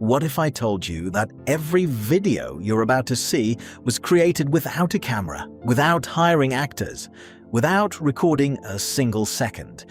What if I told you that every video you're about to see was created without a camera, without hiring actors, without recording a single second,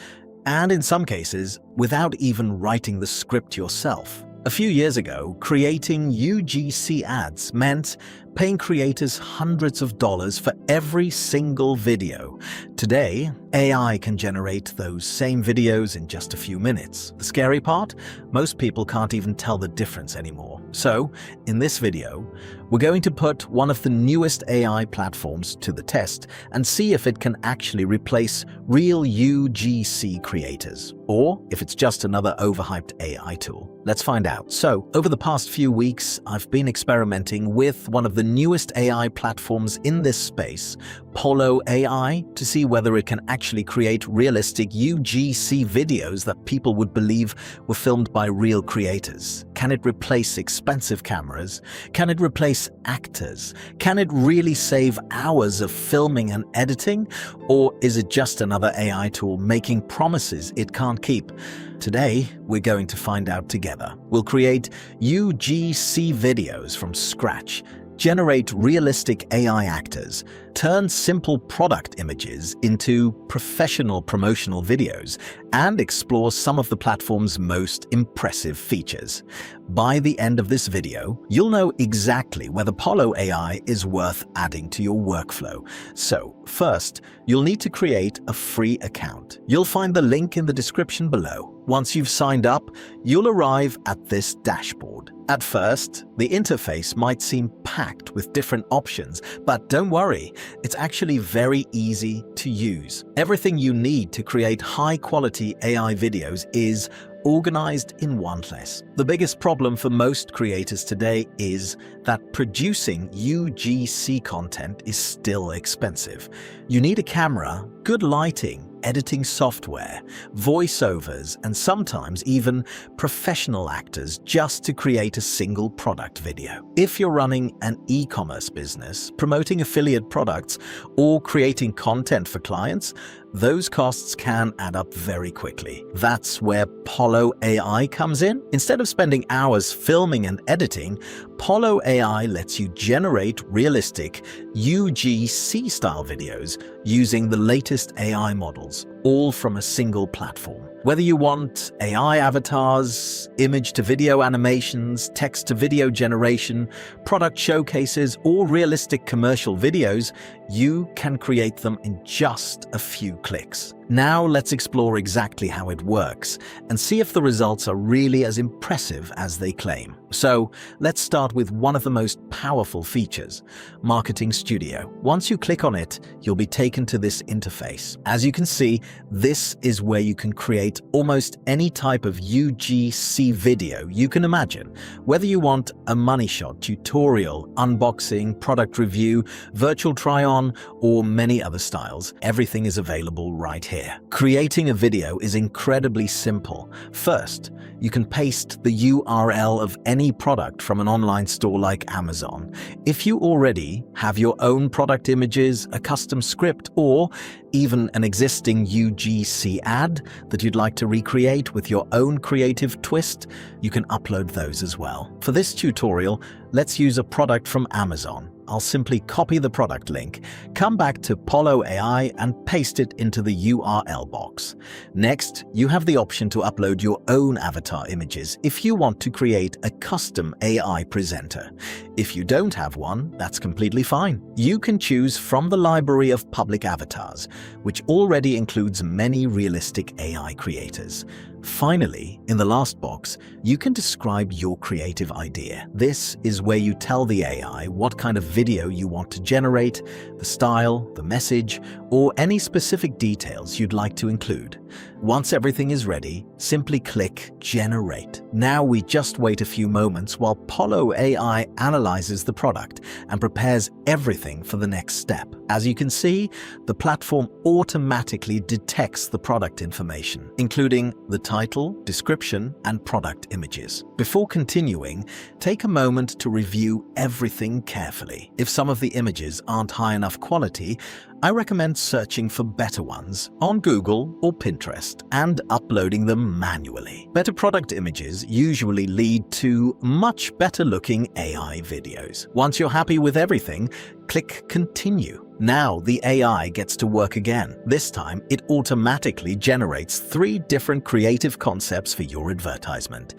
and in some cases, without even writing the script yourself? A few years ago, creating UGC ads meant paying creators hundreds of dollars for every single video. Today, AI can generate those same videos in just a few minutes. The scary part? Most people can't even tell the difference anymore. So, in this video, we're going to put one of the newest AI platforms to the test and see if it can actually replace real UGC creators, or if it's just another overhyped AI tool. Let's find out. So, over the past few weeks, I've been experimenting with one of the newest AI platforms in this space, Pollo AI, to see whether it can actually create realistic UGC videos that people would believe were filmed by real creators. Can it replace expensive cameras? Can it replace actors? Can it really save hours of filming and editing? Or is it just another AI tool making promises it can't keep? Today, we're going to find out together. We'll create UGC videos from scratch, generate realistic AI actors, turn simple product images into professional promotional videos, and explore some of the platform's most impressive features. By the end of this video, you'll know exactly whether Pollo AI is worth adding to your workflow. So, first, you'll need to create a free account. You'll find the link in the description below. Once you've signed up, you'll arrive at this dashboard. At first, the interface might seem packed with different options, but don't worry, it's actually very easy to use. Everything you need to create high-quality AI videos is organized in one place. The biggest problem for most creators today is that producing UGC content is still expensive. You need a camera, good lighting, editing software, voiceovers, and sometimes even professional actors just to create a single product video. If you're running an e-commerce business, promoting affiliate products, or creating content for clients, those costs can add up very quickly. That's where Pollo AI comes in. Instead of spending hours filming and editing, Pollo AI lets you generate realistic UGC-style videos using the latest AI models, all from a single platform. Whether you want AI avatars, image-to-video animations, text-to-video generation, product showcases, or realistic commercial videos, you can create them in just a few clicks. Now let's explore exactly how it works and see if the results are really as impressive as they claim. So let's start with one of the most powerful features, Marketing Studio. Once you click on it, you'll be taken to this interface. As you can see, this is where you can create almost any type of UGC video you can imagine. Whether you want a money shot, tutorial, unboxing, product review, virtual try-on, or many other styles, everything is available right here. Creating a video is incredibly simple. First, you can paste the URL of any product from an online store like Amazon. If you already have your own product images, a custom script, or even an existing UGC ad that you'd like to recreate with your own creative twist, you can upload those as well. For this tutorial, let's use a product from Amazon. I'll simply copy the product link, come back to Pollo AI and paste it into the URL box. Next, you have the option to upload your own avatar images if you want to create a custom AI presenter. If you don't have one, that's completely fine. You can choose from the library of public avatars, which already includes many realistic AI creators. Finally, in the last box, you can describe your creative idea. This is where you tell the AI what kind of video you want to generate, the style, the message, or any specific details you'd like to include. Once everything is ready, simply click Generate. Now we just wait a few moments while Pollo AI analyzes the product and prepares everything for the next step. As you can see, the platform automatically detects the product information, including the title, description, and product images. Before continuing, take a moment to review everything carefully. If some of the images aren't high enough quality, I recommend searching for better ones on Google or Pinterest and uploading them manually. Better product images usually lead to much better looking AI videos. Once you're happy with everything, click Continue. Now the AI gets to work again. This time, it automatically generates 3 different creative concepts for your advertisement.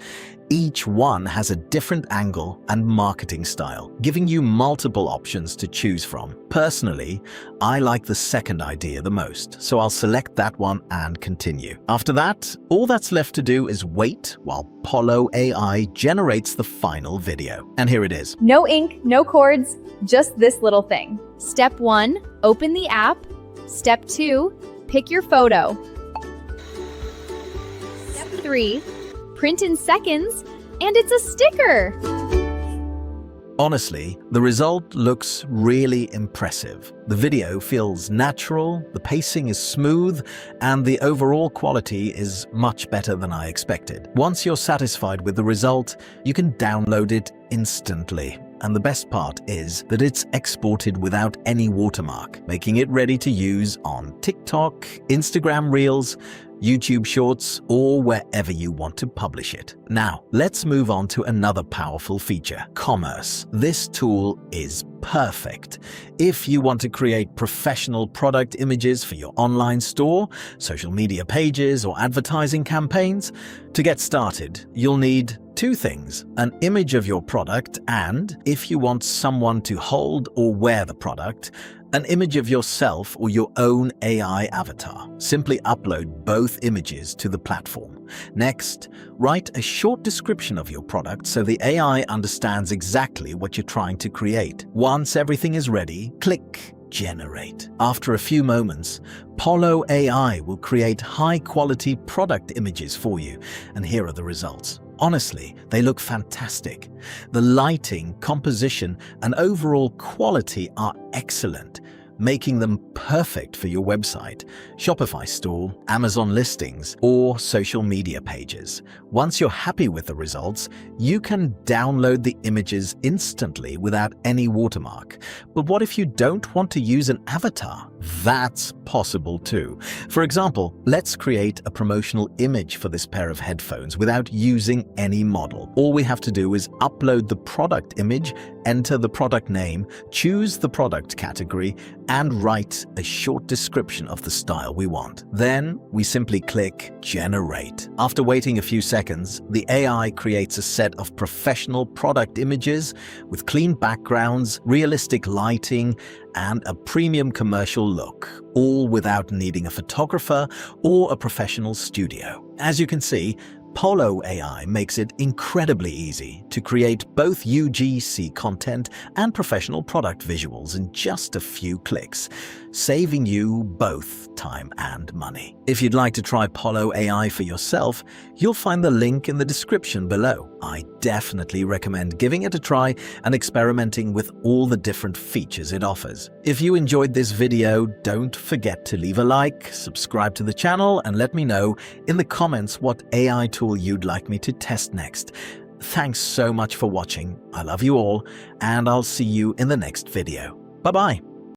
Each one has a different angle and marketing style, giving you multiple options to choose from. Personally, I like the second idea the most, so I'll select that one and continue. After that, all that's left to do is wait while Pollo AI generates the final video. And here it is. No ink, no cords, just this little thing. Step 1, open the app. Step 2, pick your photo. Step 3, print in seconds, and it's a sticker! Honestly, the result looks really impressive. The video feels natural, the pacing is smooth, and the overall quality is much better than I expected. Once you're satisfied with the result, you can download it instantly. And the best part is that it's exported without any watermark, making it ready to use on TikTok, Instagram Reels, YouTube Shorts, or wherever you want to publish it. Now, let's move on to another powerful feature, commerce. This tool is perfect if you want to create professional product images for your online store, social media pages, or advertising campaigns. To get started, you'll need 2 things: an image of your product and, if you want someone to hold or wear the product, an image of yourself or your own AI avatar. Simply upload both images to the platform. Next, write a short description of your product so the AI understands exactly what you're trying to create. Once everything is ready, click Generate. After a few moments, Pollo AI will create high-quality product images for you, and here are the results. Honestly, they look fantastic. The lighting, composition, and overall quality are excellent, making them perfect for your website, Shopify store, Amazon listings, or social media pages. Once you're happy with the results, you can download the images instantly without any watermark. But what if you don't want to use an avatar? That's possible too. For example, let's create a promotional image for this pair of headphones without using any model. All we have to do is upload the product image, enter the product name, choose the product category, and write a short description of the style we want. Then we simply click Generate. After waiting a few seconds, the AI creates a set of professional product images with clean backgrounds, realistic lighting, and a premium commercial look, all without needing a photographer or a professional studio. As you can see, Pollo AI makes it incredibly easy to create both UGC content and professional product visuals in just a few clicks, saving you both time and money. If you'd like to try Pollo AI for yourself, you'll find the link in the description below. I definitely recommend giving it a try and experimenting with all the different features it offers. If you enjoyed this video, don't forget to leave a like, subscribe to the channel, and let me know in the comments what AI tool you'd like me to test next. Thanks so much for watching. I love you all, and I'll see you in the next video. Bye-bye.